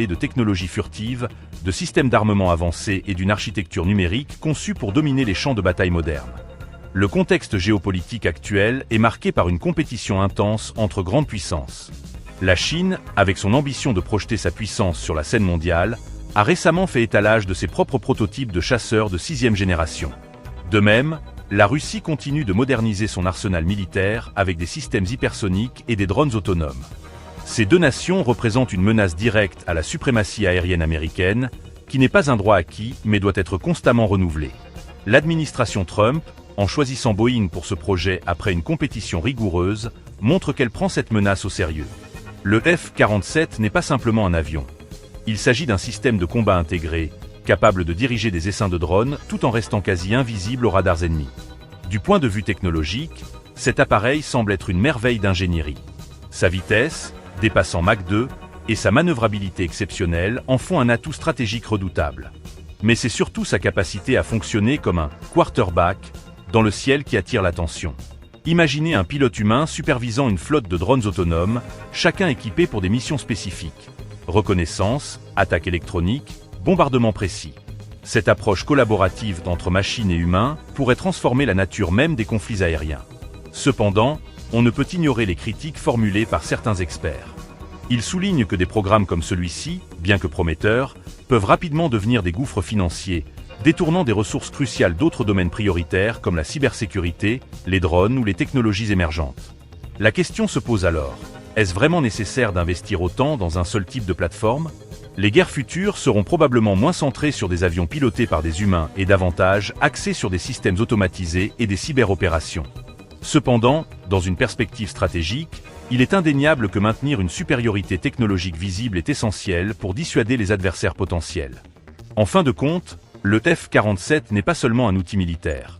de technologies furtives, de systèmes d'armement avancés et d'une architecture numérique conçue pour dominer les champs de bataille modernes. Le contexte géopolitique actuel est marqué par une compétition intense entre grandes puissances. La Chine, avec son ambition de projeter sa puissance sur la scène mondiale, a récemment fait étalage de ses propres prototypes de chasseurs de 6e génération. De même, la Russie continue de moderniser son arsenal militaire avec des systèmes hypersoniques et des drones autonomes. Ces deux nations représentent une menace directe à la suprématie aérienne américaine, qui n'est pas un droit acquis mais doit être constamment renouvelé. L'administration Trump, en choisissant Boeing pour ce projet après une compétition rigoureuse, montre qu'elle prend cette menace au sérieux. Le F-47 n'est pas simplement un avion. Il s'agit d'un système de combat intégré, capable de diriger des essaims de drones tout en restant quasi invisible aux radars ennemis. Du point de vue technologique, cet appareil semble être une merveille d'ingénierie. Sa vitesse, dépassant Mach 2, et sa manœuvrabilité exceptionnelle en font un atout stratégique redoutable. Mais c'est surtout sa capacité à fonctionner comme un « quarterback » dans le ciel qui attire l'attention. Imaginez un pilote humain supervisant une flotte de drones autonomes, chacun équipé pour des missions spécifiques. Reconnaissance, attaque électronique, bombardement précis. Cette approche collaborative d'entre machines et humains pourrait transformer la nature même des conflits aériens. Cependant, on ne peut ignorer les critiques formulées par certains experts. Ils soulignent que des programmes comme celui-ci, bien que prometteurs, peuvent rapidement devenir des gouffres financiers, détournant des ressources cruciales d'autres domaines prioritaires comme la cybersécurité, les drones ou les technologies émergentes. La question se pose alors, est-ce vraiment nécessaire d'investir autant dans un seul type de plateforme ? Les guerres futures seront probablement moins centrées sur des avions pilotés par des humains et davantage axées sur des systèmes automatisés et des cyberopérations. Cependant, dans une perspective stratégique, il est indéniable que maintenir une supériorité technologique visible est essentiel pour dissuader les adversaires potentiels. En fin de compte, le F-47 n'est pas seulement un outil militaire.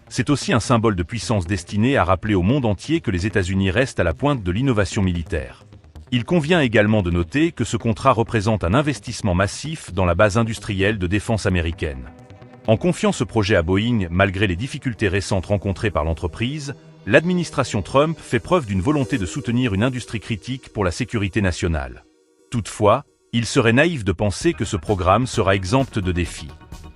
C'est aussi un symbole de puissance destiné à rappeler au monde entier que les États-Unis restent à la pointe de l'innovation militaire. Il convient également de noter que ce contrat représente un investissement massif dans la base industrielle de défense américaine. En confiant ce projet à Boeing, malgré les difficultés récentes rencontrées par l'entreprise, l'administration Trump fait preuve d'une volonté de soutenir une industrie critique pour la sécurité nationale. Toutefois, il serait naïf de penser que ce programme sera exempt de défis.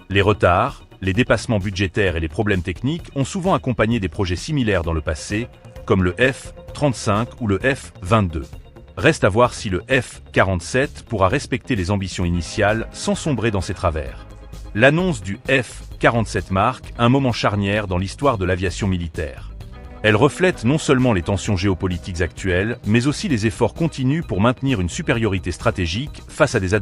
Les retards, les dépassements budgétaires et les problèmes techniques ont souvent accompagné des projets similaires dans le passé, comme le F-35 ou le F-22. Reste à voir si le F-47 pourra respecter les ambitions initiales sans sombrer dans ses travers. L'annonce du F-47 marque un moment charnière dans l'histoire de l'aviation militaire. Elle reflète non seulement les tensions géopolitiques actuelles, mais aussi les efforts continus pour maintenir une supériorité stratégique face à des adversaires